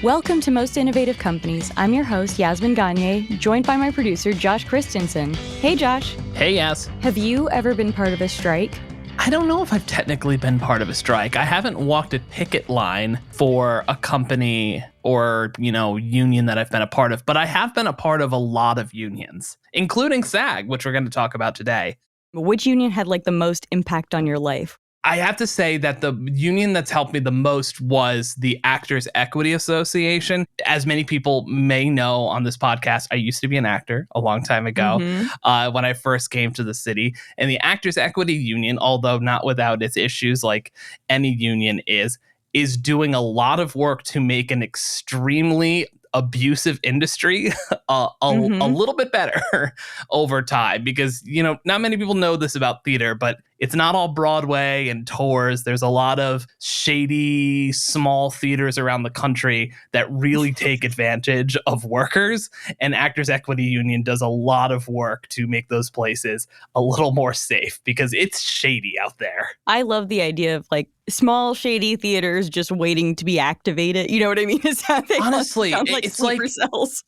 Welcome to Most Innovative Companies. I'm your host, Yasmin Gagne, joined by my producer, Josh Christensen. Hey, Josh. Hey, Yas. Have you ever been part of a strike? I don't know if I've technically been part of a strike. I haven't walked a picket line for a company or, union that I've been a part of, but I have been a part of a lot of unions, including SAG, which we're going to talk about today. Which union had the most impact on your life? I have to say that the union that's helped me the most was the Actors Equity Association. As many people may know on this podcast, I used to be an actor a long time ago when I first came to the city. And the Actors Equity Union, although not without its issues like any union is doing a lot of work to make an extremely abusive industry a little bit better over time, because not many people know this about theater, but it's not all Broadway and tours. There's a lot of shady small theaters around the country that really take advantage of workers, and Actors Equity Union does a lot of work to make those places a little more safe because it's shady out there. I love the idea of small shady theaters just waiting to be activated. You know what I mean? Honestly, it's sleeper cells.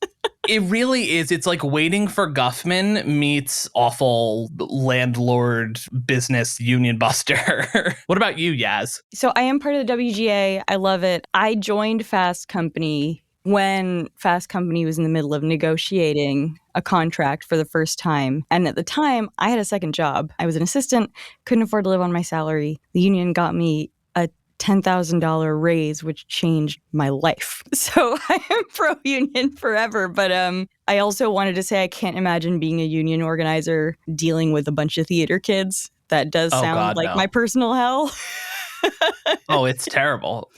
It really is. It's like Waiting for Guffman meets awful landlord business union buster. What about you, Yaz? So I am part of the WGA. I love it. I joined Fast Company when Fast Company was in the middle of negotiating a contract for the first time. And at the time, I had a second job. I was an assistant, couldn't afford to live on my salary. The union got me a $10,000 raise, which changed my life. So I am pro-union forever. But I also wanted to say I can't imagine being a union organizer dealing with a bunch of theater kids. That does sound like my personal hell. Oh, it's terrible.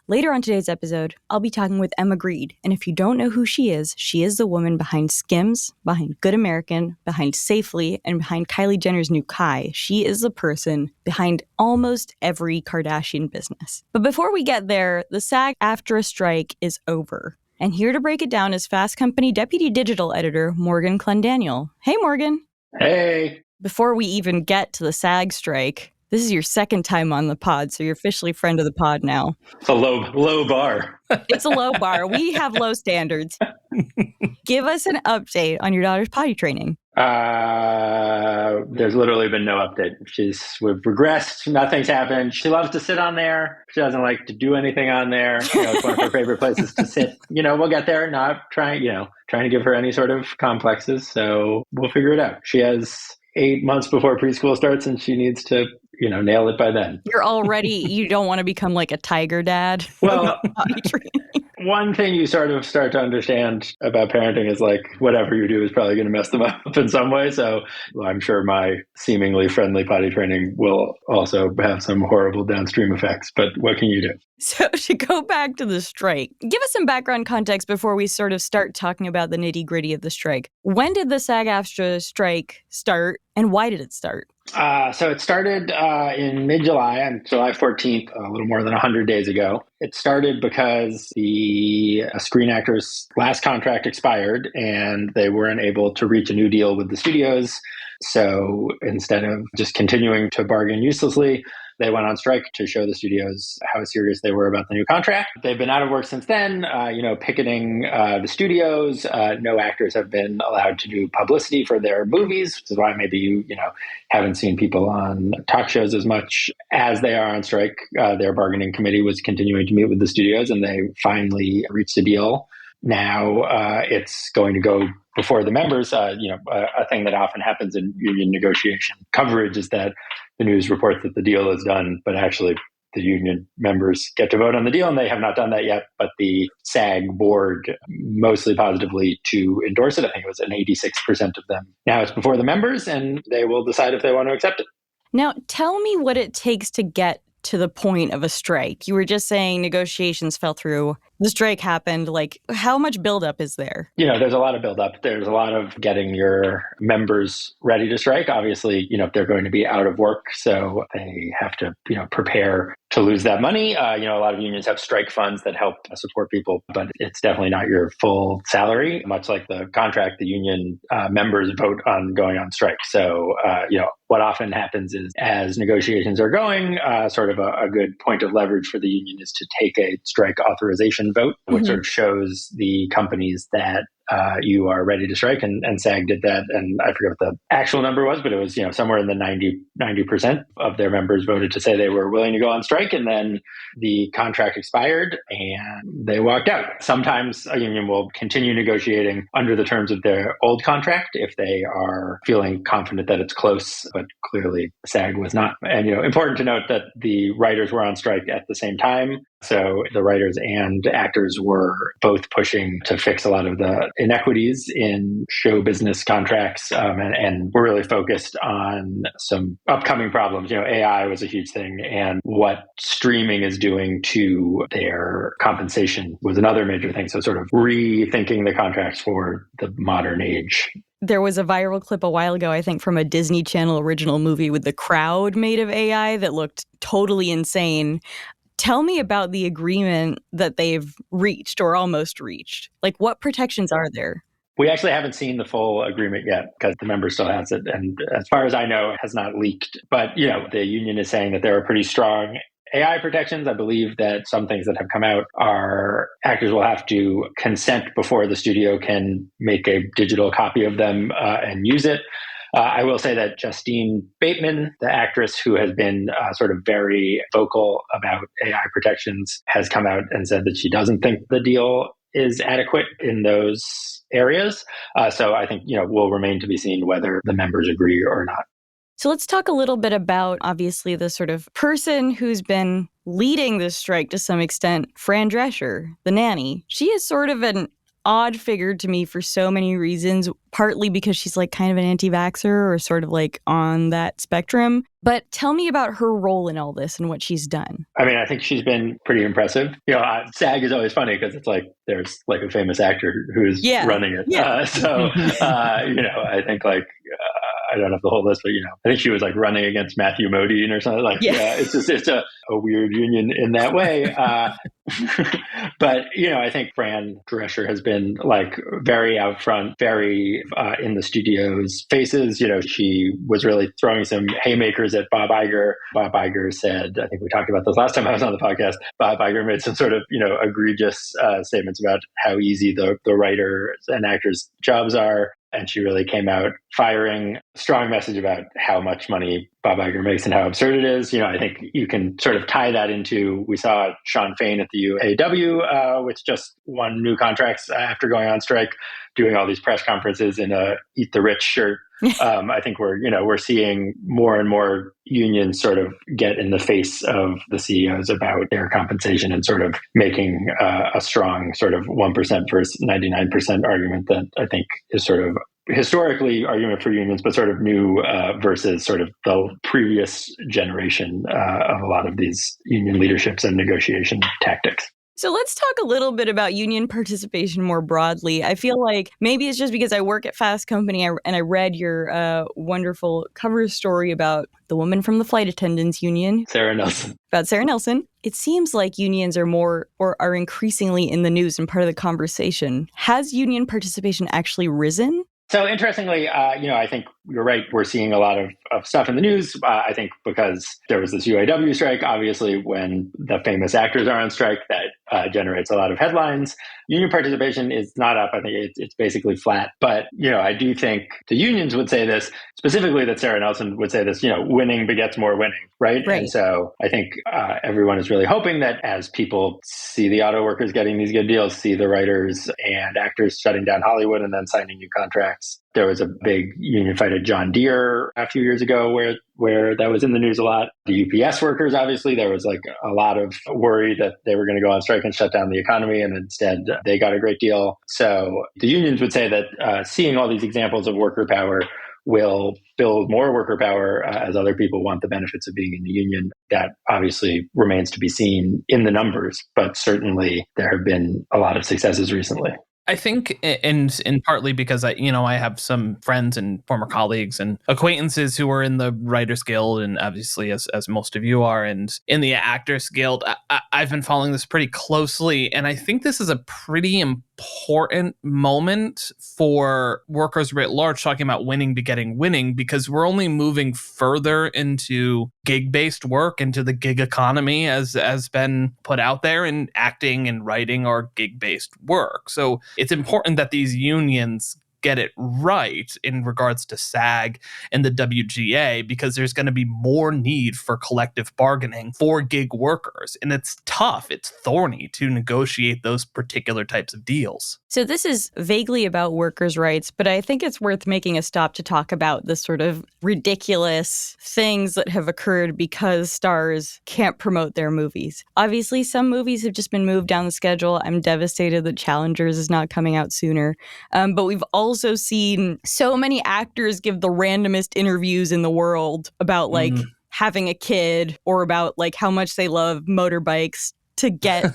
Later on today's episode, I'll be talking with Emma Grede. And if you don't know who she is the woman behind Skims, behind Good American, behind Safely, and behind Kylie Jenner's new Kai. She is the person behind almost every Kardashian business. But before we get there, the SAG-AFTRA strike is over. And here to break it down is Fast Company Deputy Digital Editor Morgan Clendaniel. Hey, Morgan. Hey. Before we even get to the SAG strike, this is your second time on the pod, so you're officially friend of the pod now. It's a low bar. It's a low bar. We have low standards. Give us an update on your daughter's potty training. There's literally been no update. We've regressed. Nothing's happened. She loves to sit on there. She doesn't like to do anything on there. It's one of her favorite places to sit. We'll get there. Not trying to give her any sort of complexes. So we'll figure it out. She has 8 months before preschool starts, and she needs to nail it by then. You don't want to become like a tiger dad. Well, one thing you sort of start to understand about parenting is whatever you do is probably going to mess them up in some way. So I'm sure my seemingly friendly potty training will also have some horrible downstream effects. But what can you do? So to go back to the strike, give us some background context before we sort of start talking about the nitty gritty of the strike. When did the SAG-AFTRA strike start and why did it start? So it started in mid-July, on July 14th, a little more than 100 days ago. It started because the Screen Actors' last contract expired and they weren't able to reach a new deal with the studios. So instead of just continuing to bargain uselessly, they went on strike to show the studios how serious they were about the new contract. They've been out of work since then, picketing the studios. No actors have been allowed to do publicity for their movies, which is why maybe you haven't seen people on talk shows as much. As they are on strike, their bargaining committee was continuing to meet with the studios, and they finally reached a deal. Now it's going to go before the members. A thing that often happens in union negotiation coverage is that the news reports that the deal is done, but actually the union members get to vote on the deal, and they have not done that yet. But the SAG board mostly positively to endorse it. I think it was an 86% of them. Now it's before the members, and they will decide if they want to accept it. Now, tell me what it takes to get to the point of a strike. You were just saying negotiations fell through. The strike happened. How much buildup is there? There's a lot of buildup. There's a lot of getting your members ready to strike. Obviously, they're going to be out of work, so they have to, prepare to lose that money. A lot of unions have strike funds that help support people, but it's definitely not your full salary. Much like the contract, the union members vote on going on strike. So, what often happens is as negotiations are going, sort of a good point of leverage for the union is to take a strike authorization compensation vote, which sort of shows the companies that you are ready to strike, and SAG did that, and I forget what the actual number was, but it was somewhere in the 90% of their members voted to say they were willing to go on strike, and then the contract expired and they walked out. Sometimes a union will continue negotiating under the terms of their old contract if they are feeling confident that it's close, but clearly SAG was not. And important to note that the writers were on strike at the same time. So the writers and actors were both pushing to fix a lot of the inequities in show business contracts, and we're really focused on some upcoming problems. AI was a huge thing, and what streaming is doing to their compensation was another major thing. So sort of rethinking the contracts for the modern age. There was a viral clip a while ago, I think, from a Disney Channel original movie with the crowd made of AI that looked totally insane. Tell me about the agreement that they've reached or almost reached. Like, what protections are there? We actually haven't seen the full agreement yet because the member still has it. And as far as I know, it has not leaked. But, the union is saying that there are pretty strong AI protections. I believe that some things that have come out are actors will have to consent before the studio can make a digital copy of them and use it. I will say that Justine Bateman, the actress who has been sort of very vocal about AI protections, has come out and said that she doesn't think the deal is adequate in those areas. So I think, will remain to be seen whether the members agree or not. So let's talk a little bit about, obviously, the sort of person who's been leading this strike to some extent, Fran Drescher, the nanny. She is sort of an odd figure to me for so many reasons, partly because she's like kind of an anti-vaxxer or sort of like on that spectrum. But tell me about her role in all this and what she's done. I mean, I think she's been pretty impressive. SAG is always funny because it's like there's like a famous actor who's running it. Yeah. I think I don't have the whole list, but I think she was like running against Matthew Modine or something. It's a weird union in that way. But I think Fran Drescher has been like very out front, very in the studio's faces. She was really throwing some haymakers at Bob Iger. Bob Iger said, I think we talked about this last time I was on the podcast, Bob Iger made some sort of egregious statements about how easy the writers and actors' jobs are. And she really came out firing a strong message about how much money Bob Iger makes and how absurd it is. I think you can sort of tie that into, we saw Sean Fain at the UAW, which just won new contracts after going on strike, doing all these press conferences in a Eat the Rich shirt. I think we're seeing more and more unions sort of get in the face of the CEOs about their compensation and sort of making a strong sort of 1% versus 99% argument that I think is sort of historically argument for unions, but sort of new versus sort of the previous generation of a lot of these union leaderships and negotiation tactics. So let's talk a little bit about union participation more broadly. I feel like maybe it's just because I work at Fast Company and I read your wonderful cover story about the woman from the flight attendants union. Sarah Nelson. About Sarah Nelson. It seems like unions are more or are increasingly in the news and part of the conversation. Has union participation actually risen? So interestingly, I think you're right. We're seeing a lot of stuff in the news. I think because there was this UAW strike, obviously, when the famous actors are on strike, that generates a lot of headlines. Union participation is not up. I think it's basically flat. But, I do think the unions would say this, specifically that Sarah Nelson would say this, winning begets more winning, right? And so I think everyone is really hoping that as people see the auto workers getting these good deals, see the writers and actors shutting down Hollywood and then signing new contracts. There was a big union fight at John Deere a few years ago where that was in the news a lot. The UPS workers, obviously, there was like a lot of worry that they were going to go on strike and shut down the economy, and instead they got a great deal. So the unions would say that seeing all these examples of worker power will build more worker power as other people want the benefits of being in the union. That obviously remains to be seen in the numbers, but certainly there have been a lot of successes recently. I think, and partly because I have some friends and former colleagues and acquaintances who are in the Writers Guild, and obviously as most of you are, and in the Actors Guild, I've been following this pretty closely, and I think this is a pretty important moment for workers writ large, talking about winning begetting winning, because we're only moving further into gig-based work, into the gig economy as been put out there, and acting and writing are gig-based work. So it's important that these unions get it right in regards to SAG and the WGA, because there's going to be more need for collective bargaining for gig workers. And it's tough, it's thorny to negotiate those particular types of deals. So this is vaguely about workers' rights, but I think it's worth making a stop to talk about the sort of ridiculous things that have occurred because stars can't promote their movies. Obviously, some movies have just been moved down the schedule. I'm devastated that Challengers is not coming out sooner. But we've also seen so many actors give the randomest interviews in the world about like having a kid or about like how much they love motorbikes to get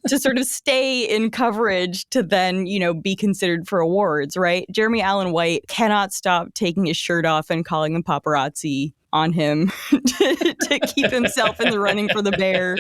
to sort of stay in coverage to then, you know, be considered for awards, right? Jeremy Allen White cannot stop taking his shirt off and calling the paparazzi on him to keep himself in the running for the Bear.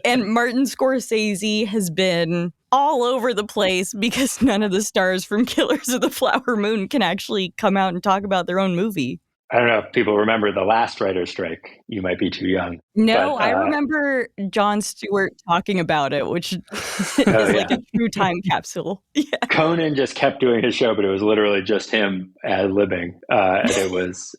And Martin Scorsese has been all over the place because none of the stars from Killers of the Flower Moon can actually come out and talk about their own movie. I don't know if people remember the last writer's strike. You might be too young. No, I remember Jon Stewart talking about it, which is like a true time capsule. Yeah. Conan just kept doing his show, but it was literally just him ad-libbing. And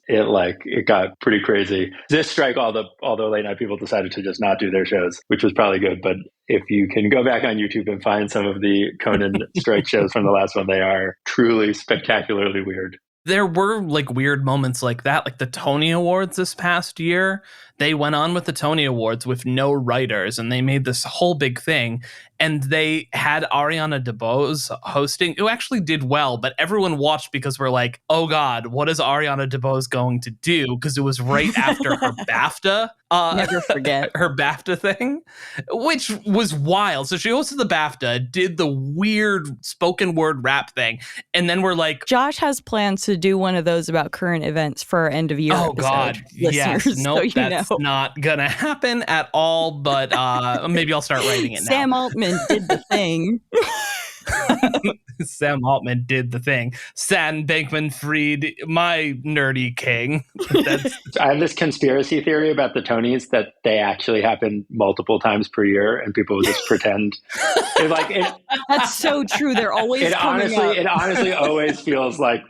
it got pretty crazy. This strike, all the late night people decided to just not do their shows, which was probably good. But if you can go back on YouTube and find some of the Conan strike shows from the last one, they are truly spectacularly weird. There were like weird moments like that, like the Tony Awards this past year. They went on with the Tony Awards with no writers, and they made this whole big thing. And they had Ariana DeBose hosting, who actually did well, but everyone watched because we're like, oh God, what is Ariana DeBose going to do? Because it was right after her BAFTA. Never forget. Her BAFTA thing, which was wild. So she hosted the BAFTA, did the weird spoken word rap thing, and then we're like, Josh has plans to do one of those about current events for our end of year episode. God, yes. Nope, so that's not gonna happen at all, but maybe I'll start writing it now. Sam Altman did the thing. Sam Altman did the thing. Sam Bankman-Fried, my nerdy king. I have this conspiracy theory about the Tonys that they actually happen multiple times per year, and people just pretend. That's so true. They're always coming up. It honestly always feels like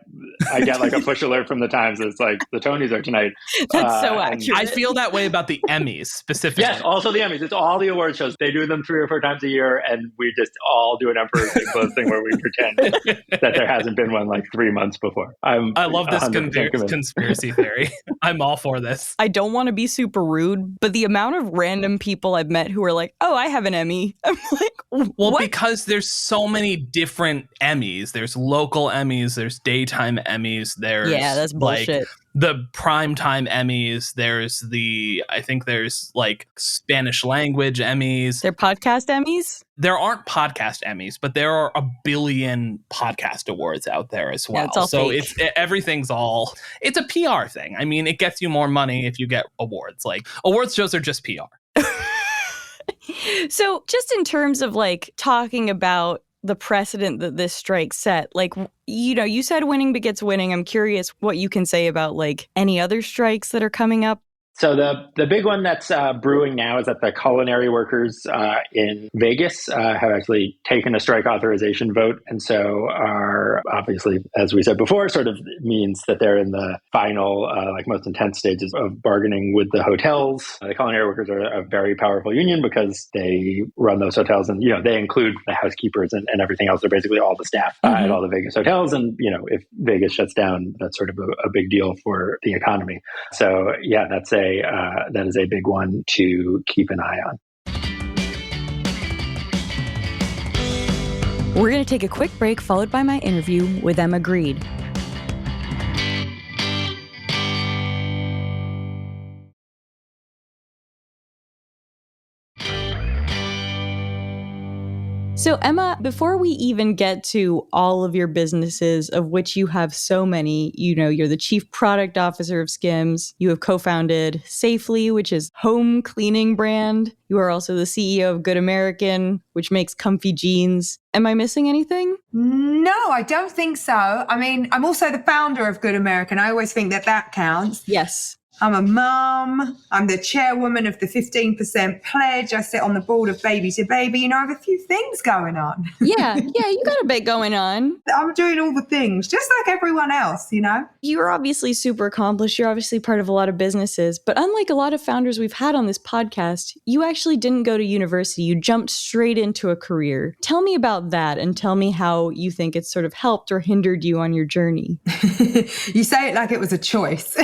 I get like a push alert from the Times. It's like the Tonys are tonight. That's so accurate. I feel that way about the Emmys specifically. Yes, also the Emmys. It's all the award shows. They do them 3 or 4 times a year, and we just all do an Emperor's New Clothes thing where we pretend that there hasn't been one like 3 months before. I love this conspiracy theory. I'm all for this. I don't want to be super rude, but the amount of random people I've met who are like, oh, I have an Emmy. I'm like, well, what? because there's so many different Emmys. There's local Emmys. There's daytime Emmys. There's that's bullshit. Like the primetime Emmys. There's like Spanish language Emmys. They're podcast Emmys? There aren't podcast Emmys, but there are a billion podcast awards out there as well. Yeah, it's all so fake. It's a PR thing. I mean, it gets you more money if you get awards. Like awards shows are just PR. So just in terms of like talking about the precedent that this strike set, like, you know, you said winning begets winning. I'm curious what you can say about like any other strikes that are coming up. So the big one that's brewing now is that the culinary workers in Vegas have actually taken a strike authorization vote. And so are obviously, as we said before, sort of means that they're in the final, like most intense stages of bargaining with the hotels. The culinary workers are a very powerful union because they run those hotels, and, you know, they include the housekeepers and everything else. They're basically all the staff at all the Vegas hotels. And, you know, if Vegas shuts down, that's sort of a big deal for the economy. So yeah, that is a big one to keep an eye on. We're going to take a quick break, followed by my interview with Emma Grede. So, Emma, before we even get to all of your businesses, of which you have so many, you're the chief product officer of Skims. You have co-founded Safely, which is home cleaning brand. You are also the CEO of Good American, which makes comfy jeans. Am I missing anything? No, I don't think so. I mean, I'm also the founder of Good American. I always think that counts. Yes. I'm a mum. I'm the chairwoman of the 15% pledge. I sit on the board of Baby to Baby. I have a few things going on. Yeah, you got a bit going on. I'm doing all the things, just like everyone else, You're obviously super accomplished. You're obviously part of a lot of businesses. But unlike a lot of founders we've had on this podcast, you actually didn't go to university. You jumped straight into a career. Tell me about that and tell me how you think it's sort of helped or hindered you on your journey. You say it like it was a choice.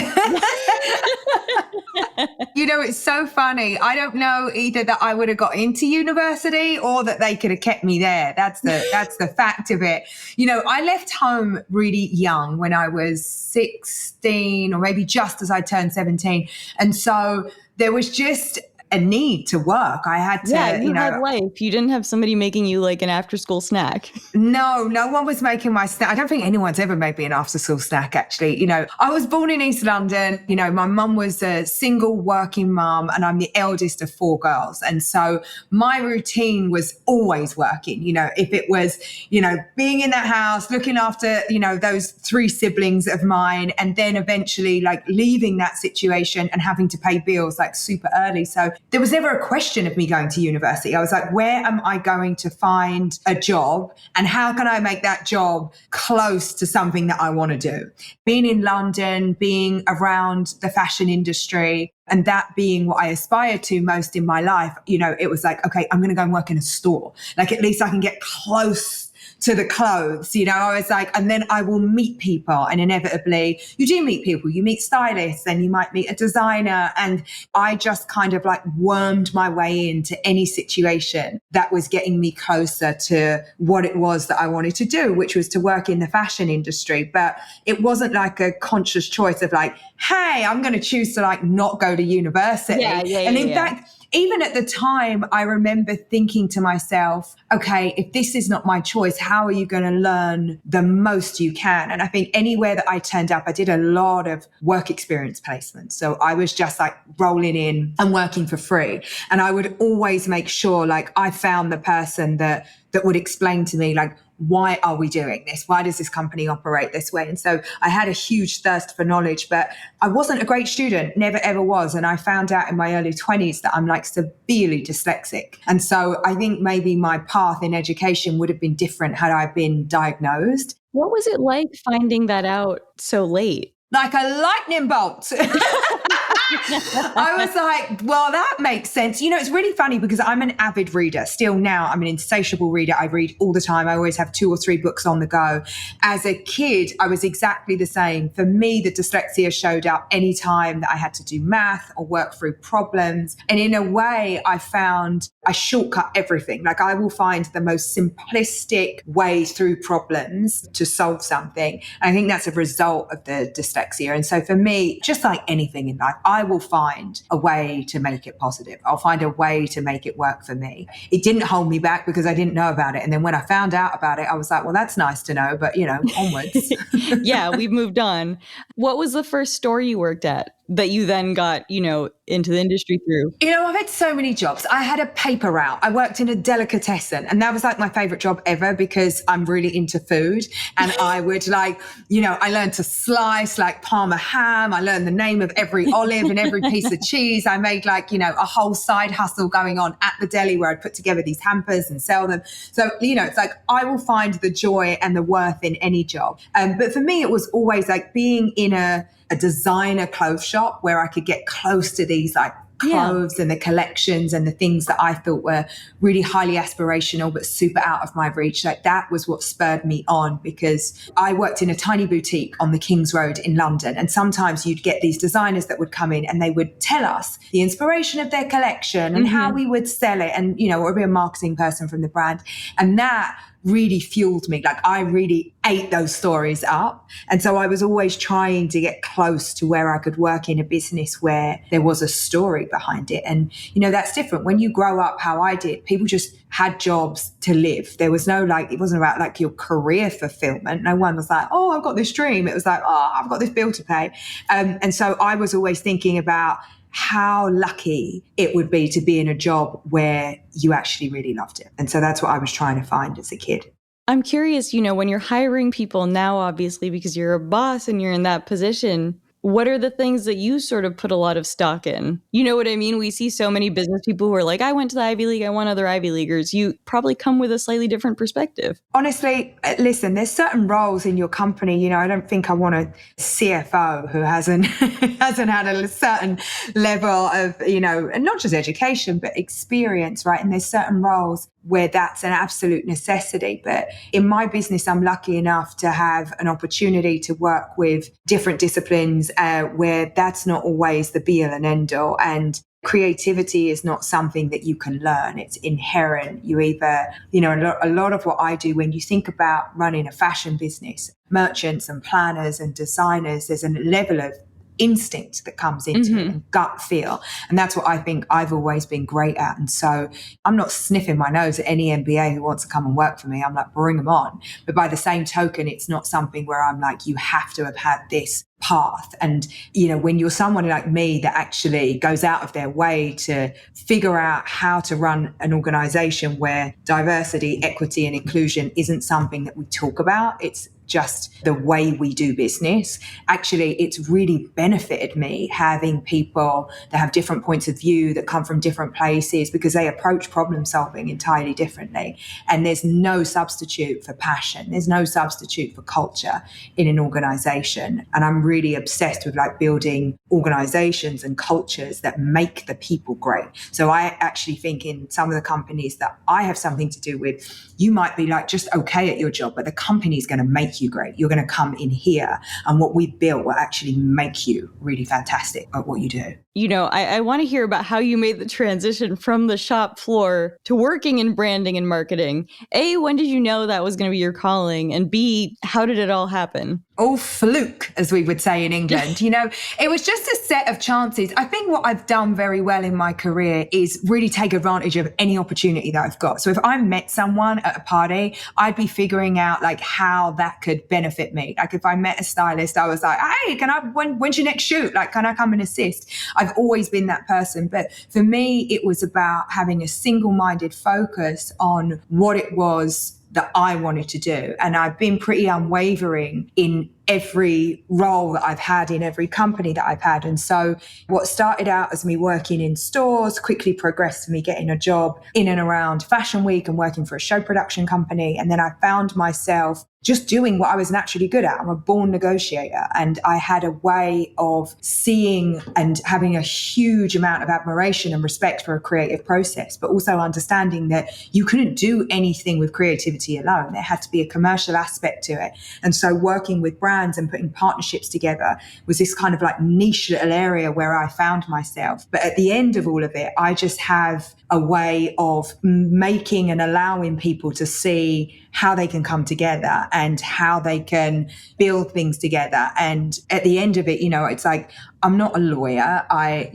It's so funny. I don't know either that I would have got into university or that they could have kept me there. That's the fact of it. I left home really young when I was 16 or maybe just as I turned 17. And so there was just a need to work. I had to, you had life. You didn't have somebody making you like an after-school snack. No one was making my snack. I don't think anyone's ever made me an after-school snack, actually. I was born in East London. My mum was a single working mum and I'm the eldest of 4 girls. And so my routine was always working. If it was, being in that house, looking after, those 3 siblings of mine, and then eventually like leaving that situation and having to pay bills like super early. So there was never a question of me going to university. I was like, where am I going to find a job and how can I make that job close to something that I want to do? Being in London, being around the fashion industry, and that being what I aspired to most in my life, it was like, okay, I'm going to go and work in a store. Like at least I can get close to the clothes, I was like, and then I will meet people, and inevitably you do meet people, you meet stylists, then you might meet a designer. And I just kind of like wormed my way into any situation that was getting me closer to what it was that I wanted to do, which was to work in the fashion industry. But it wasn't like a conscious choice of like, hey, I'm going to choose to like not go to university. And in fact, even at the time, I remember thinking to myself, okay, if this is not my choice, how are you going to learn the most you can? And I think anywhere that I turned up, I did a lot of work experience placements. So I was just like rolling in and working for free. And I would always make sure like I found the person that would explain to me like, why are we doing this? Why does this company operate this way? And so I had a huge thirst for knowledge, but I wasn't a great student, never ever was. And I found out in my early 20s that I'm like severely dyslexic. And so I think maybe my path in education would have been different had I been diagnosed. What was it like finding that out so late? Like a lightning bolt. I was like, well, that makes sense. It's really funny because I'm an avid reader. Still now, I'm an insatiable reader. I read all the time. I always have 2 or 3 books on the go. As a kid, I was exactly the same. For me, the dyslexia showed up any time that I had to do math or work through problems. And in a way, I found I shortcut everything. Like I will find the most simplistic way through problems to solve something. And I think that's a result of the dyslexia. And so for me, just like anything in life, I will find a way to make it positive. I'll find a way to make it work for me. It didn't hold me back because I didn't know about it. And then when I found out about it, I was like, well, that's nice to know, but onwards. Yeah, we've moved on. What was the first store you worked at that you then got, into the industry through? I've had so many jobs. I had a paper route. I worked in a delicatessen, and that was like my favorite job ever because I'm really into food. And I would I learned to slice like Parma ham. I learned the name of every olive and every piece of cheese. I made a whole side hustle going on at the deli where I'd put together these hampers and sell them. So, it's like I will find the joy and the worth in any job. But for me, it was always like being in a designer clothes shop where I could get close to these clothes and the collections and the things that I thought were really highly aspirational but super out of my reach. Like that was what spurred me on, because I worked in a tiny boutique on the King's Road in London, and sometimes you'd get these designers that would come in and they would tell us the inspiration of their collection and how we would sell it, and or be a marketing person from the brand, and that really fueled me. Like I really ate those stories up. And so I was always trying to get close to where I could work in a business where there was a story behind it. And, that's different. When you grow up how I did, people just had jobs to live. There was no it wasn't about like your career fulfillment. No one was like, oh, I've got this dream. It was like, oh, I've got this bill to pay. And so I was always thinking about how lucky it would be to be in a job where you actually really loved it. And so that's what I was trying to find as a kid. I'm curious, when you're hiring people now, obviously, because you're a boss and you're in that position, what are the things that you sort of put a lot of stock in? You know what I mean? We see so many business people who are like, I went to the Ivy League, I want other Ivy Leaguers. You probably come with a slightly different perspective. Honestly, listen, there's certain roles in your company. I don't think I want a CFO who hasn't had a certain level of, and not just education, but experience, right? And there's certain roles where that's an absolute necessity. But in my business, I'm lucky enough to have an opportunity to work with different disciplines where that's not always the be all and end all. And creativity is not something that you can learn. It's inherent. You either, a lot of what I do when you think about running a fashion business, merchants and planners and designers, there's a level of instinct that comes into it and gut feel. And that's what I think I've always been great at. And so I'm not sniffing my nose at any MBA who wants to come and work for me. I'm like, bring them on. But by the same token, it's not something where I'm like, you have to have had this path. And, when you're someone like me that actually goes out of their way to figure out how to run an organization where diversity, equity, and inclusion isn't something that we talk about, it's just the way we do business. Actually, it's really benefited me having people that have different points of view, that come from different places, because they approach problem solving entirely differently. And there's no substitute for passion. There's no substitute for culture in an organization. And I'm really obsessed with building organizations and cultures that make the people great. So I actually think in some of the companies that I have something to do with, you might be just okay at your job, but the company's going to make you great. You're going to come in here and what we built will actually make you really fantastic at what you do. I want to hear about how you made the transition from the shop floor to working in branding and marketing. A, when did you know that was going to be your calling? And B, how did it all happen? Oh, fluke, as we would say in England. It was just a set of chances. I think what I've done very well in my career is really take advantage of any opportunity that I've got. So if I met someone at a party, I'd be figuring out how that could benefit me. If I met a stylist, I was like, hey, when's your next shoot? Can I come and assist? I've always been that person. But for me, it was about having a single-minded focus on what it was that I wanted to do. And I've been pretty unwavering in every role that I've had, in every company that I've had. And so what started out as me working in stores quickly progressed to me getting a job in and around Fashion Week and working for a show production company. And then I found myself just doing what I was naturally good at. I'm a born negotiator, and I had a way of seeing and having a huge amount of admiration and respect for a creative process, but also understanding that you couldn't do anything with creativity alone. There had to be a commercial aspect to it. And so working with brands and putting partnerships together was this kind of niche little area where I found myself. But at the end of all of it, I just have a way of making and allowing people to see how they can come together and how they can build things together. And at the end of it, it's I'm not a lawyer. I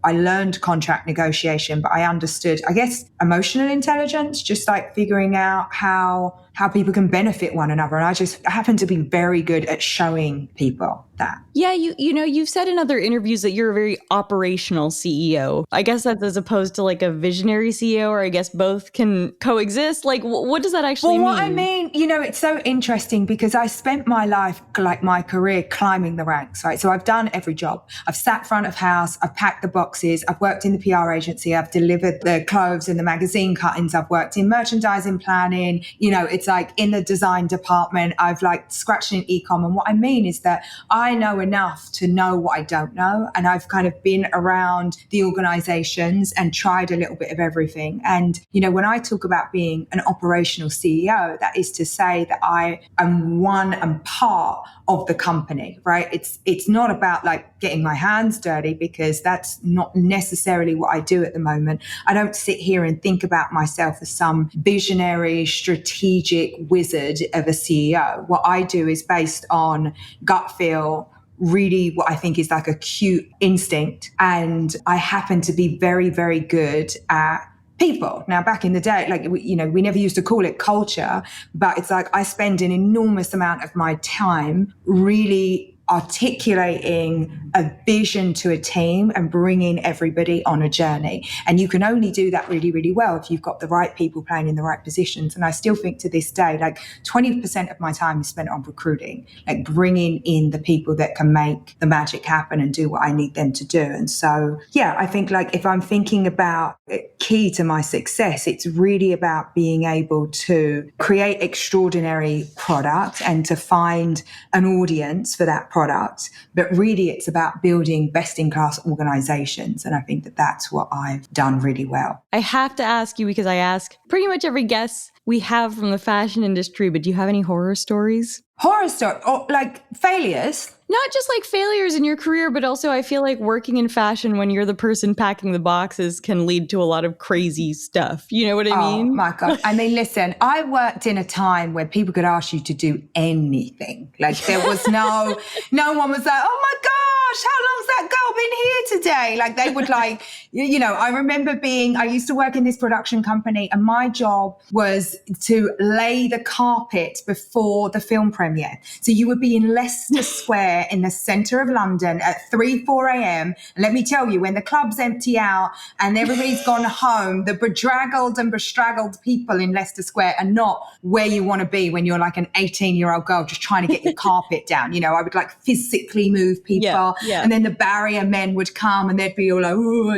learned contract negotiation, but I understood, I guess, emotional intelligence, just figuring out how people can benefit one another. And I happen to be very good at showing people that. Yeah, you've said in other interviews that you're a very operational CEO. I guess that's as opposed to a visionary CEO, or I guess both can coexist. What does that actually mean? Well, what I mean, it's so interesting because I spent my life, my career, climbing the ranks, right? So I've done every job. I've sat front of house, I've packed the boxes, I've worked in the PR agency, I've delivered the clothes and the magazine cuttings, I've worked in merchandising planning, it's in the design department, I've scratched in e-com. And what I mean is that I know enough to know what I don't know. And I've kind of been around the organizations and tried a little bit of everything. And, when I talk about being an operational CEO, that is to say that I am one and part of the company, right? It's not about like getting my hands dirty, because that's not necessarily what I do at the moment. I don't sit here and think about myself as some visionary, strategic wizard of a CEO. What I do is based on gut feel, really what I think is like a cute instinct. And I happen to be very, very good at people. Now, back in the day, like, we never used to call it culture, but it's like I spend an enormous amount of my time really articulating a vision to a team and bringing everybody on a journey. And you can only do that really, really well if you've got the right people playing in the right positions. And I still think to this day, like 20% of my time is spent on recruiting, like bringing in the people that can make the magic happen and do what I need them to do. And so, yeah, I think like if I'm thinking about key to my success, it's really about being able to create extraordinary product and to find an audience for that product. But really, it's about building best-in-class organizations. And I think that that's what I've done really well. I have to ask you, because I ask pretty much every guest we have from the fashion industry, but do you have any horror stories? Horror story, or like failures? Not just like failures in your career, but also I feel like working in fashion when you're the person packing the boxes can lead to a lot of crazy stuff. You know what I mean? Oh my God. I mean, listen, I worked in a time where people could ask you to do anything. Like there was no one was like, oh my gosh, how long's that girl been here today? Like they would like, I remember I used to work in this production company, and my job was to lay the carpet before the film premiere. So you would be in Leicester Square in the centre of London at 4 a.m. And let me tell you, when the clubs empty out and everybody's gone home, the bedraggled and bestraggled people in Leicester Square are not where you want to be when you're like an 18-year-old girl just trying to get your carpet down. I would like physically move people. Yeah. And then the barrier men would come and they'd be all like, oh,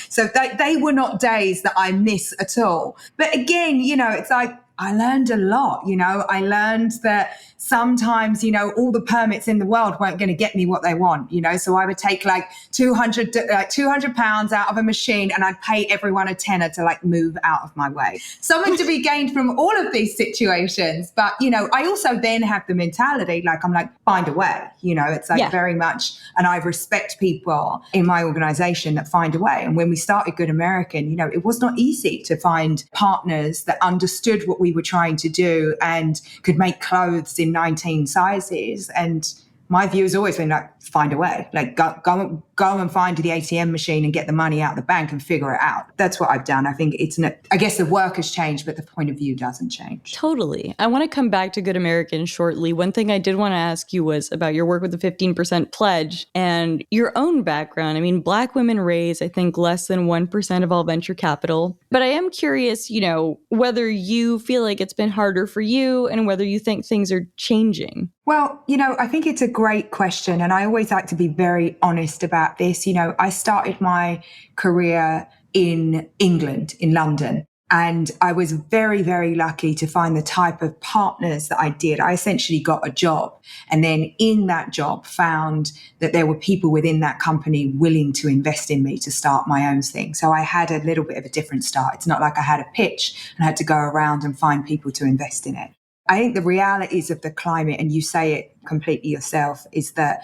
So they were not days that I miss at all. But again, it's like, I learned a lot. I learned that sometimes, all the permits in the world weren't going to get me what they want, so I would take like 200 pounds out of a machine and I'd pay everyone a tenner to like move out of my way. Something to be gained from all of these situations. But, I also then have the mentality, like, I'm like, find a way, it's like very much, and I respect people in my organization that find a way. And when we started Good American, it was not easy to find partners that understood what we were trying to do and could make clothes in 19 sizes. And my view has always been like, find a way, like go and find the ATM machine and get the money out of the bank and figure it out. That's what I've done. I think I guess the work has changed, but the point of view doesn't change. Totally. I want to come back to Good American shortly. One thing I did want to ask you was about your work with the 15% pledge and your own background. I mean, Black women raise, I think, less than 1% of all venture capital. But I am curious, whether you feel like it's been harder for you and whether you think things are changing. Well, I think it's a great question. And I always like to be very honest about this. I started my career in England, in London. And I was very, very lucky to find the type of partners that I did. I essentially got a job, and then in that job found that there were people within that company willing to invest in me to start my own thing. So I had a little bit of a different start. It's not like I had a pitch and had to go around and find people to invest in it. I think the realities of the climate, and you say it completely yourself, is that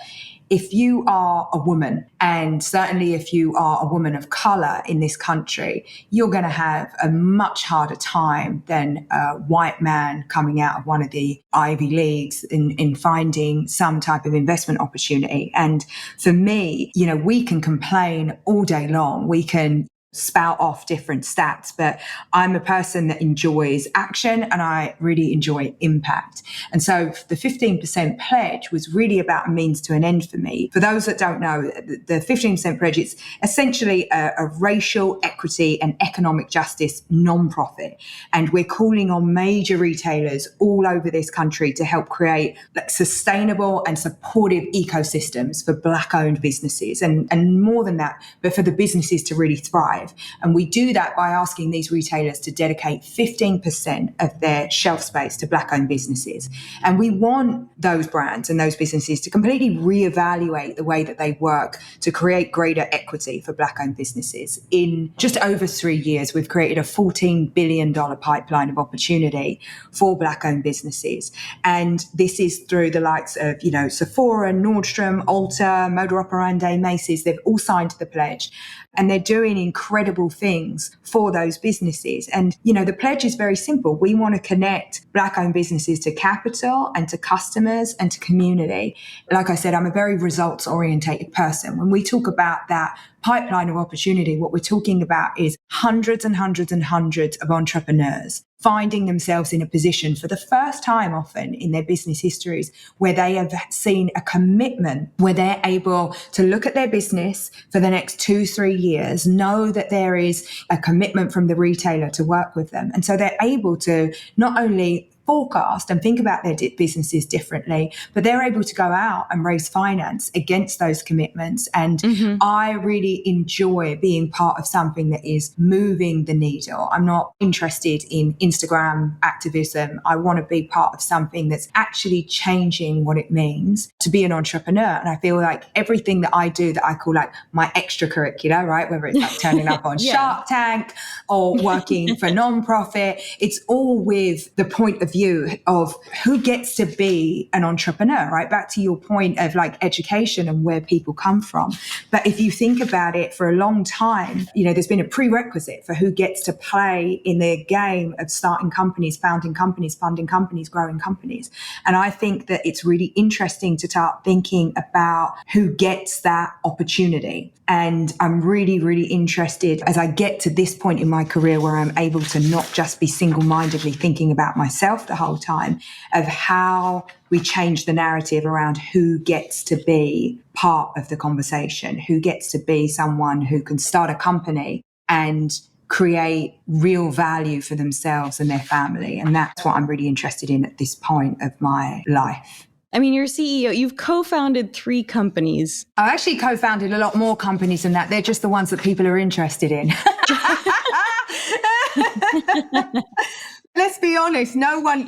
if you are a woman, and certainly if you are a woman of color in this country, you're going to have a much harder time than a white man coming out of one of the Ivy Leagues in finding some type of investment opportunity. And for me, we can complain all day long. We can spout off different stats, but I'm a person that enjoys action and I really enjoy impact. And so the 15% pledge was really about a means to an end for me. For those that don't know, the 15% pledge, it's essentially a racial equity and economic justice nonprofit. And we're calling on major retailers all over this country to help create sustainable and supportive ecosystems for Black owned businesses. And more than that, but for the businesses to really thrive. 2025. And we do that by asking these retailers to dedicate 15% of their shelf space to Black-owned businesses. And we want those brands and those businesses to completely reevaluate the way that they work to create greater equity for Black-owned businesses. In just over 3 years, we've created a $14 billion pipeline of opportunity for Black-owned businesses. And this is through the likes of, Sephora, Nordstrom, Ulta, Moda Operandi, Macy's. They've all signed the pledge. And they're doing incredible things for those businesses. And, the pledge is very simple. We want to connect Black-owned businesses to capital and to customers and to community. Like I said, I'm a very results-orientated person. When we talk about that pipeline of opportunity, what we're talking about is hundreds and hundreds and hundreds of entrepreneurs finding themselves in a position for the first time often in their business histories where they have seen a commitment, where they're able to look at their business for the next 2-3 years, know that there is a commitment from the retailer to work with them. And so they're able to not only forecast and think about their businesses differently, but they're able to go out and raise finance against those commitments. And I really enjoy being part of something that is moving the needle. I'm not interested in Instagram activism. I want to be part of something that's actually changing what it means to be an entrepreneur. And I feel like everything that I do that I call like my extracurricular, right? Whether it's like turning up on Shark Tank or working for nonprofit, it's all with the point of view of who gets to be an entrepreneur, right? Back to your point of like education and where people come from. But if you think about it, for a long time, there's been a prerequisite for who gets to play in the game of starting companies, founding companies, funding companies, growing companies. And I think that it's really interesting to start thinking about who gets that opportunity. And I'm really, really interested as I get to this point in my career where I'm able to not just be single-mindedly thinking about myself the whole time, of how we change the narrative around who gets to be part of the conversation, who gets to be someone who can start a company and create real value for themselves and their family. And that's what I'm really interested in at this point of my life. I mean, you're CEO, you've co-founded 3 companies. I actually co-founded a lot more companies than that. They're just the ones that people are interested in. Let's be honest, no one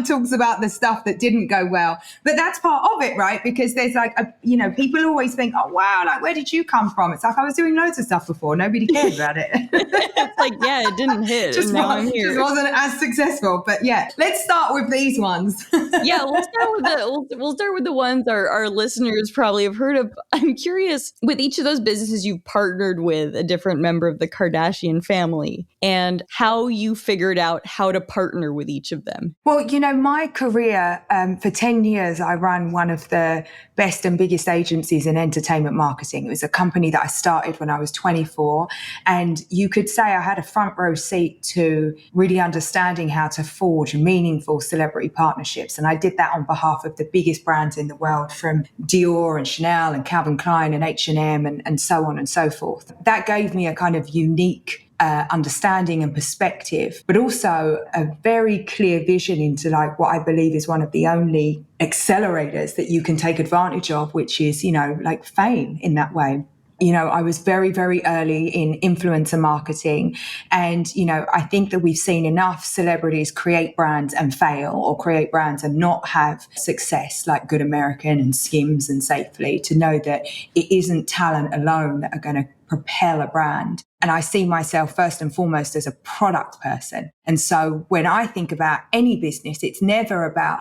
talks about the stuff that didn't go well. But that's part of it, right? Because there's people always think, oh, wow, like, where did you come from? It's like, I was doing loads of stuff before. Nobody cared about it. It's like, yeah, it didn't hit. Just wasn't as successful. But yeah, let's start with these ones. Yeah, we'll start with the ones our listeners probably have heard of. I'm curious, with each of those businesses, you've partnered with a different member of the Kardashian family, and how you figured out how to partner with each of them. Well, my career, for 10 years, I ran one of the best and biggest agencies in entertainment marketing. It was a company that I started when I was 24. And you could say I had a front row seat to really understanding how to forge meaningful celebrity partnerships. And I did that on behalf of the biggest brands in the world, from Dior and Chanel and Calvin Klein and H&M and so on and so forth. That gave me a kind of unique understanding and perspective, but also a very clear vision into like what I believe is one of the only accelerators that you can take advantage of, which is, like fame in that way. I was very, very early in influencer marketing. And, I think that we've seen enough celebrities create brands and fail, or create brands and not have success, like Good American and Skims and Safely, to know that it isn't talent alone that are going to propel a brand. And I see myself first and foremost as a product person. And so when I think about any business, it's never about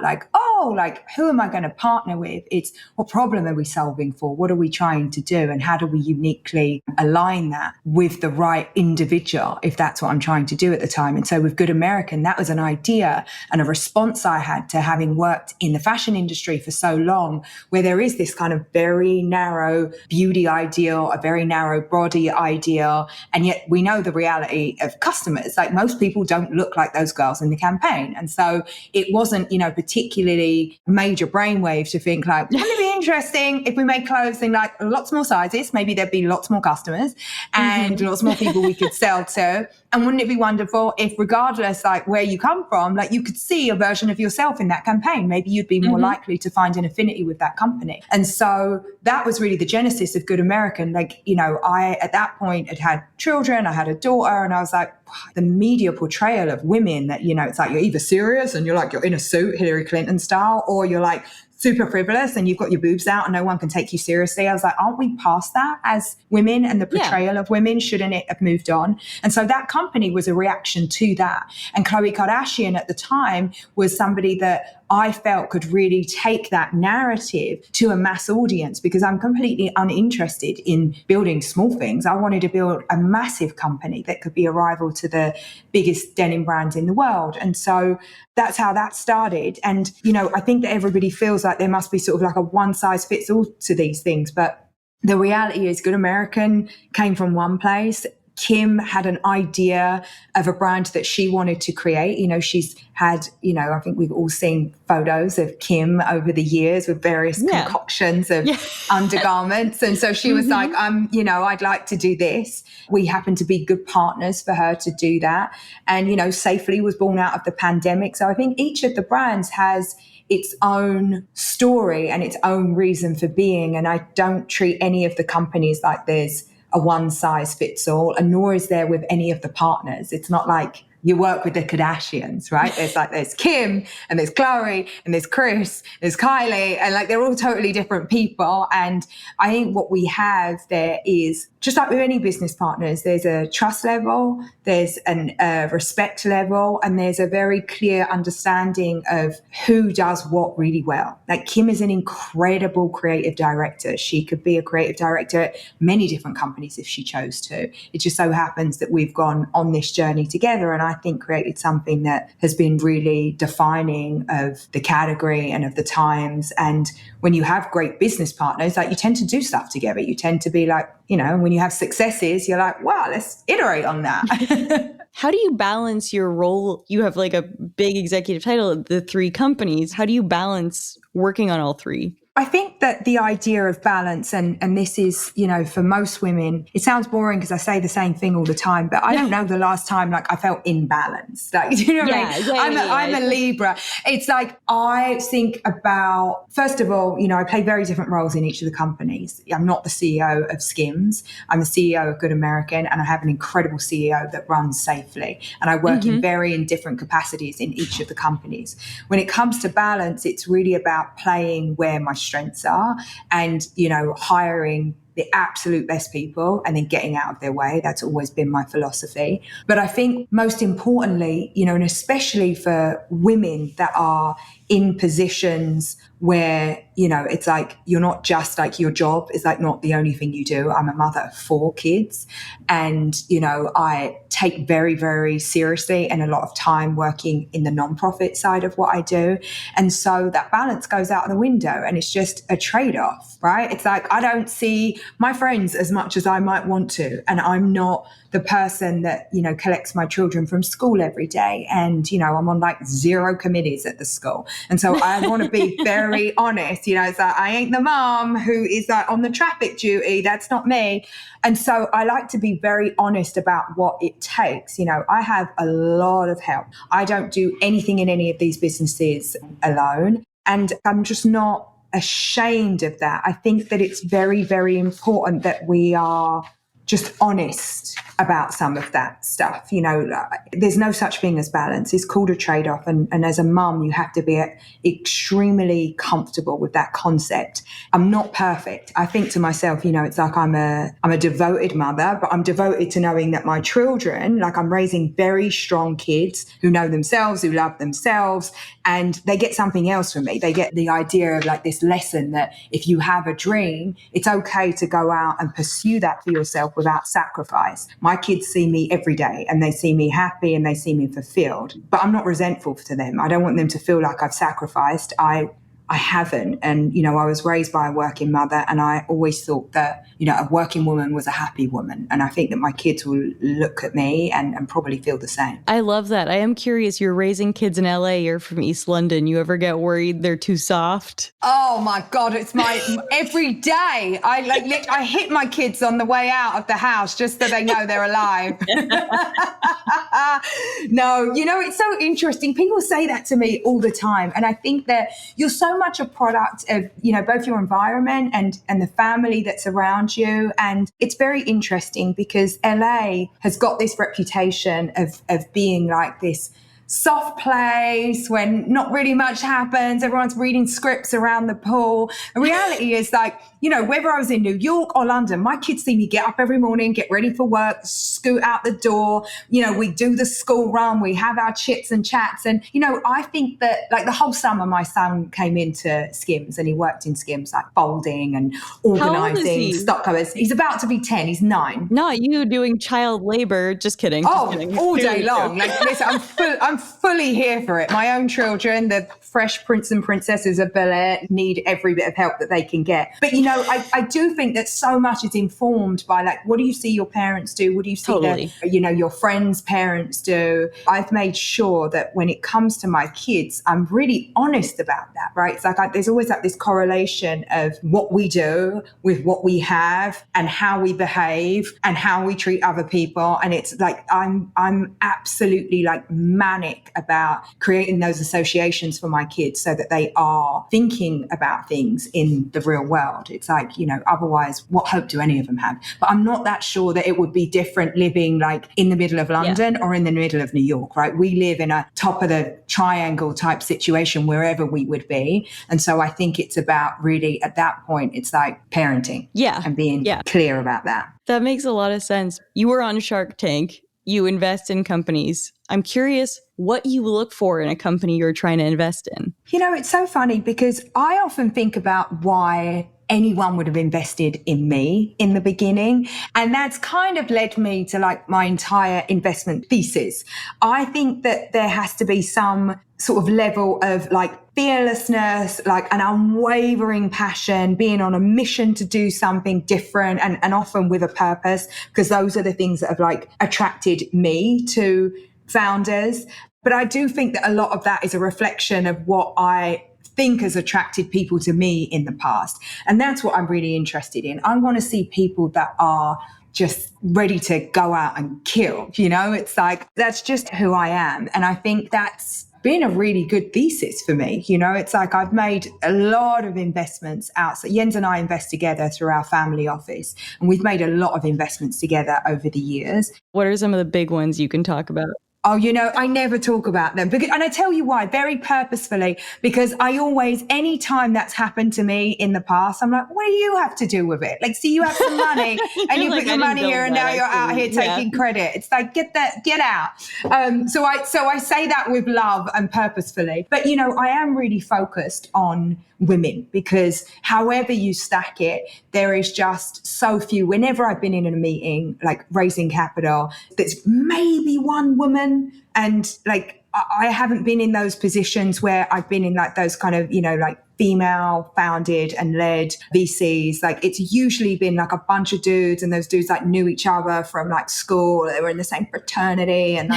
who am I going to partner with? It's what problem are we solving for? What are we trying to do? And how do we uniquely align that with the right individual, if that's what I'm trying to do at the time? And so with Good American, that was an idea and a response I had to having worked in the fashion industry for so long, where there is this kind of very narrow beauty ideal, a very narrow body ideal. And yet we know the reality of customers. Like, most people don't look like those girls in the campaign. And so it wasn't, particularly absolutely major brainwave to think like, wouldn't it be interesting if we made clothes in like lots more sizes? Maybe there'd be lots more customers and lots more people we could sell to. And wouldn't it be wonderful if, regardless like where you come from, like you could see a version of yourself in that campaign? Maybe you'd be more likely to find an affinity with that company. And so that was really the genesis of Good American. Like, you know, I at that point had children, I had a daughter, and I was like, the media portrayal of women that, you know, it's like you're either serious and you're in a suit, Hillary Clinton style, or you're like super frivolous and you've got your boobs out and no one can take you seriously. I was like, aren't we past that as women and the portrayal of women? Shouldn't it have moved on? And so that company was a reaction to that. And Khloe Kardashian at the time was somebody that I felt could really take that narrative to a mass audience, because I'm completely uninterested in building small things. I wanted to build a massive company that could be a rival to the biggest denim brands in the world. And so that's how that started. And, you know, I think that everybody feels like there must be sort of like a one size fits all to these things. But the reality is Good American came from one place. Kim had an idea of a brand that she wanted to create. You know, she's had, you know, I think we've all seen photos of Kim over the years with various concoctions of undergarments. And so she was like, you know, I'd like to do this. We happen to be good partners for her to do that. And, you know, Safely was born out of the pandemic. So I think each of the brands has its own story and its own reason for being. And I don't treat any of the companies like there's a one size fits all, and nor is there with any of the partners. It's not like you work with the Kardashians, right? There's Kim and there's Khloe and there's Kris, there's Kylie, and like they're all totally different people. And I think what we have there is, just like with any business partners, there's a trust level, there's a respect level, and there's a very clear understanding of who does what really well. Like Kim is an incredible creative director. She could be a creative director at many different companies if she chose to. It just so happens that we've gone on this journey together, and I think created something that has been really defining of the category and of the times. And when you have great business partners, like you tend to do stuff together. You tend to be like, you know, when you have successes, you're like, wow, let's iterate on that. How do you balance your role? You have like a big executive title, the three companies. How do you balance working on all three? I think that the idea of balance, and this is, you know, for most women, it sounds boring because I say the same thing all the time, but I don't know the last time like I felt imbalanced. Like, you know what I mean? I'm a Libra. It's like, I think about, first of all, you know, I play very different roles in each of the companies. I'm not the CEO of Skims. I'm the CEO of Good American, and I have an incredible CEO that runs Safely. And I work in different capacities in each of the companies. When it comes to balance, it's really about playing where my strengths are and, you know, hiring the absolute best people and then getting out of their way. That's always been my philosophy. But I think most importantly, you know, and especially for women that are in positions where, you know, it's like, you're not just like, your job is like not the only thing you do. I'm a mother of 4 kids, and, you know, I take very, very seriously and a lot of time working in the nonprofit side of what I do. And so that balance goes out the window, and it's just a trade-off, right? It's like, I don't see my friends as much as I might want to, and I'm not the person that, you know, collects my children from school every day. And, you know, I'm on like 0 committees at the school. And so I want to be very honest, you know, it's like, I ain't the mom who is like on the traffic duty. That's not me. And so I like to be very honest about what it takes. You know, I have a lot of help. I don't do anything in any of these businesses alone. And I'm just not ashamed of that. I think that it's very, very important that we are just honest about some of that stuff. You know, there's no such thing as balance. It's called a trade-off. And as a mum, you have to be extremely comfortable with that concept. I'm not perfect. I think to myself, you know, it's like I'm a devoted mother, but I'm devoted to knowing that my children, like I'm raising very strong kids who know themselves, who love themselves, and they get something else from me. They get the idea of like this lesson that if you have a dream, it's okay to go out and pursue that for yourself without sacrifice. My kids see me every day and they see me happy and they see me fulfilled, but I'm not resentful to them. I don't want them to feel like I've sacrificed. I I haven't. And, I was raised by a working mother, and I always thought that, a working woman was a happy woman. And I think that my kids will look at me and probably feel the same. I love that. I am curious, you're raising kids in LA, you're from East London. You ever get worried they're too soft? Oh my God, it's my every day. I hit my kids on the way out of the house just so they know they're alive. No, it's so interesting. People say that to me all the time. And I think that you're so much a product of, both your environment and the family that's around you. And it's very interesting because LA has got this reputation of being like this soft place when not really much happens. Everyone's reading scripts around the pool. The reality is whether I was in New York or London, my kids see me get up every morning, get ready for work, scoot out the door. We do the school run, we have our chits and chats. And, I think that the whole summer, my son came into Skims and he worked in Skims, folding and organizing stock covers. He's about to be 10. He's 9. Not you doing child labor. Just kidding. All day long. Listen, I'm fully here for it. My own children, the fresh prince and princesses of Bel-Air, need every bit of help that they can get. But, I do think that so much is informed by what do you see your parents do? What do you see your friends' parents do? I've made sure that when it comes to my kids, I'm really honest about that, right? It's there's always this correlation of what we do with what we have and how we behave and how we treat other people. And it's I'm absolutely manic about creating those associations for my kids so that they are thinking about things in the real world. It's otherwise, what hope do any of them have? But I'm not that sure that it would be different living in the middle of London or in the middle of New York, right? We live in a top of the triangle type situation wherever we would be. And so I think it's about really at that point, it's parenting and being clear about that. That makes a lot of sense. You were on Shark Tank. You invest in companies. I'm curious what you look for in a company you're trying to invest in. It's so funny because I often think about why anyone would have invested in me in the beginning. And that's kind of led me to my entire investment thesis. I think that there has to be some sort of level of fearlessness, an unwavering passion, being on a mission to do something different and often with a purpose, because those are the things that have attracted me to founders. But I do think that a lot of that is a reflection of what I think has attracted people to me in the past. And that's what I'm really interested in. I want to see people that are just ready to go out and kill, it's that's just who I am. And I think that's been a really good thesis for me. It's I've made a lot of investments out. So Jens and I invest together through our family office, and we've made a lot of investments together over the years. What are some of the big ones you can talk about? Oh, I never talk about them. And I tell you why, very purposefully, because I always, any time that's happened to me in the past, I'm what do you have to do with it? See, you have some money and you put your money here and now you're out here taking credit. It's get out. So I say that with love and purposefully. But, I am really focused on women because however you stack it, there is just so few. Whenever I've been in a meeting, raising capital, there's maybe one woman. And I haven't been in those positions where I've been in those kind of, female founded and led VCs. It's usually been a bunch of dudes, and those dudes knew each other from school. They were in the same fraternity and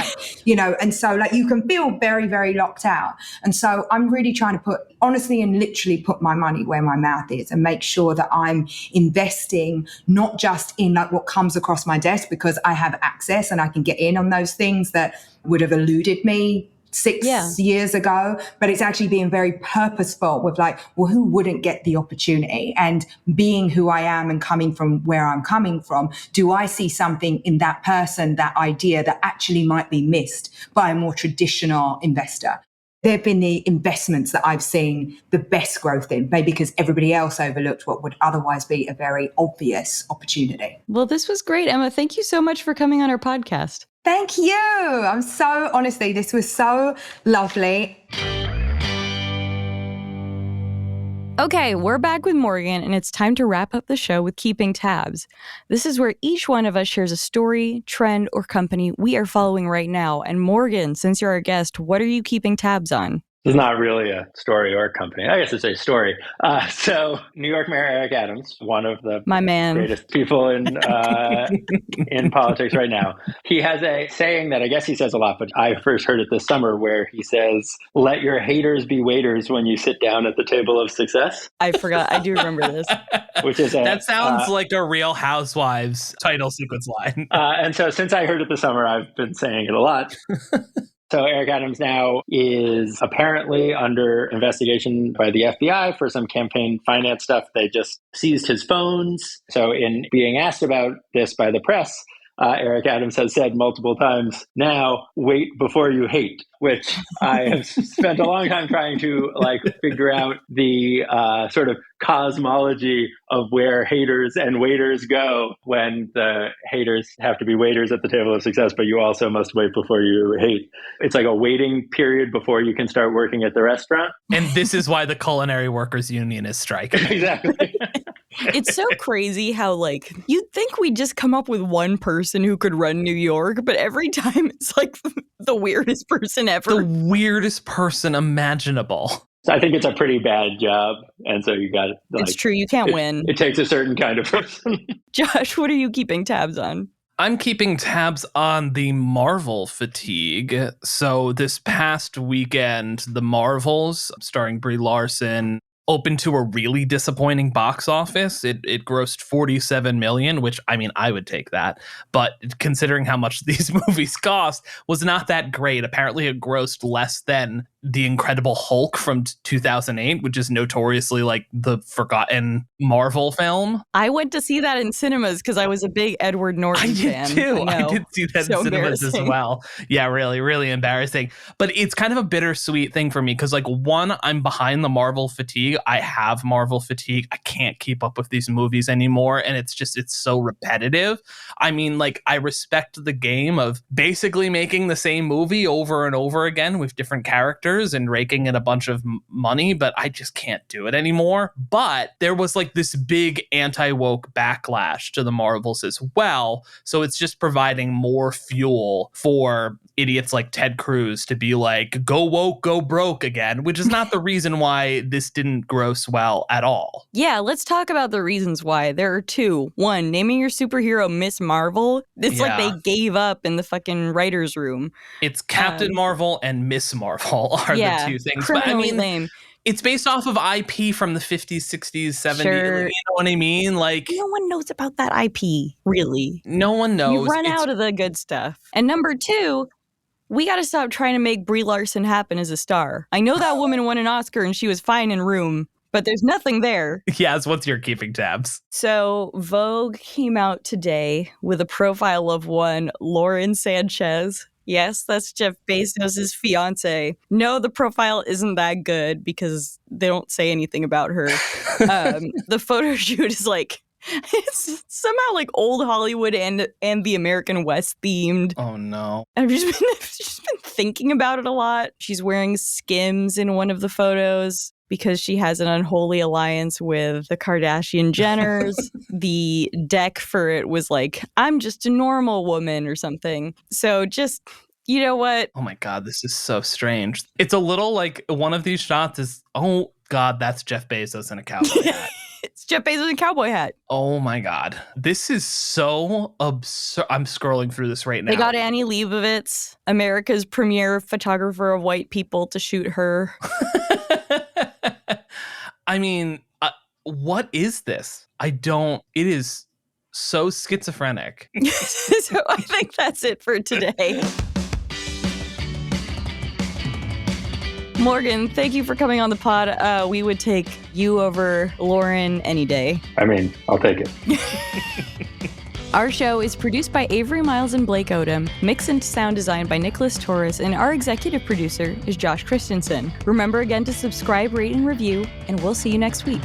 and so you can feel very, very locked out. And so I'm really trying to honestly and literally put my money where my mouth is and make sure that I'm investing not just in what comes across my desk because I have access and I can get in on those things that would have eluded me 6 years ago, but it's actually being very purposeful with who wouldn't get the opportunity? And being who I am and coming from where I'm coming from, do I see something in that person, that idea that actually might be missed by a more traditional investor? They've been the investments that I've seen the best growth in, maybe because everybody else overlooked what would otherwise be a very obvious opportunity. Well, this was great, Emma. Thank you so much for coming on our podcast. Thank you. Honestly, this was so lovely. Okay, we're back with Morgan, and it's time to wrap up the show with Keeping Tabs. This is where each one of us shares a story, trend, or company we are following right now. And Morgan, since you're our guest, what are you keeping tabs on? This is not really a story or a company. I guess it's a story. So New York Mayor Eric Adams, one of the My man. greatest people in politics right now, he has a saying that I guess he says a lot, but I first heard it this summer where he says, "Let your haters be waiters when you sit down at the table of success." I forgot. I do remember this. Which is that sounds like a Real Housewives title sequence line. And so since I heard it this summer, I've been saying it a lot. So Eric Adams now is apparently under investigation by the FBI for some campaign finance stuff. They just seized his phones. So in being asked about this by the press, Eric Adams has said multiple times, now wait before you hate, which I have spent a long time trying to figure out the sort of cosmology of where haters and waiters go when the haters have to be waiters at the table of success, but you also must wait before you hate. It's like a waiting period before you can start working at the restaurant. And this is why the Culinary Workers Union is striking. Exactly. It's so crazy how, you'd think we'd just come up with one person who could run New York, but every time it's the weirdest person ever. The weirdest person imaginable. So I think it's a pretty bad job. And so you got it. It's true. You can't win. It takes a certain kind of person. Josh, what are you keeping tabs on? I'm keeping tabs on the Marvel fatigue. So this past weekend, The Marvels, starring Brie Larson, opened to a really disappointing box office. It grossed $47 million, which, I mean, I would take that. But considering how much these movies cost, was not that great. Apparently it grossed less than The Incredible Hulk from 2008, which is notoriously the forgotten Marvel film. I went to see that in cinemas because I was a big Edward Norton fan. I did too. I did see that in cinemas as well. Yeah, really, really embarrassing. But it's kind of a bittersweet thing for me because, one, I'm behind the Marvel fatigue. I have Marvel fatigue. I can't keep up with these movies anymore. And it's so repetitive. I mean, I respect the game of basically making the same movie over and over again with different characters and raking in a bunch of money, but I just can't do it anymore. But there was this big anti-woke backlash to the Marvels as well. So it's just providing more fuel for idiots like Ted Cruz to be go woke, go broke again, which is not the reason why this didn't gross well at all. Yeah, let's talk about the reasons why. There are two. One, naming your superhero Miss Marvel. It's like they gave up in the fucking writer's room. It's Captain Marvel and Miss Marvel are the two things. But I mean, lame. It's based off of IP from the 50s, 60s, 70s. Sure. You know what I mean? No one knows about that IP, really. No one knows. You run out of the good stuff. And number two, we got to stop trying to make Brie Larson happen as a star. I know that woman won an Oscar and she was fine in Room, but there's nothing there. Yes, what's your keeping tabs? So Vogue came out today with a profile of one Lauren Sanchez. Yes, that's Jeff Bezos' fiance. No, the profile isn't that good because they don't say anything about her. The photo shoot is it's somehow old Hollywood and the American West themed. Oh no. I've just been thinking about it a lot. She's wearing Skims in one of the photos because she has an unholy alliance with the Kardashian Jenners. The deck for it was I'm just a normal woman or something. So just, you know what? Oh my God, this is so strange. It's a little one of these shots is, oh God, that's Jeff Bezos in a cowboy hat. It's Jeff Bezos in a cowboy hat. Oh my God. This is so absurd. I'm scrolling through this right now. They got Annie Leibovitz, America's premier photographer of white people, to shoot her. I mean, what is this? It is so schizophrenic. So I think that's it for today. Morgan, thank you for coming on the pod. We would take you over Lauren any day. I mean, I'll take it. Our show is produced by Avery Miles and Blake Odom, mix and sound design by Nicholas Torres, and our executive producer is Josh Christensen. Remember again to subscribe, rate, and review, and we'll see you next week.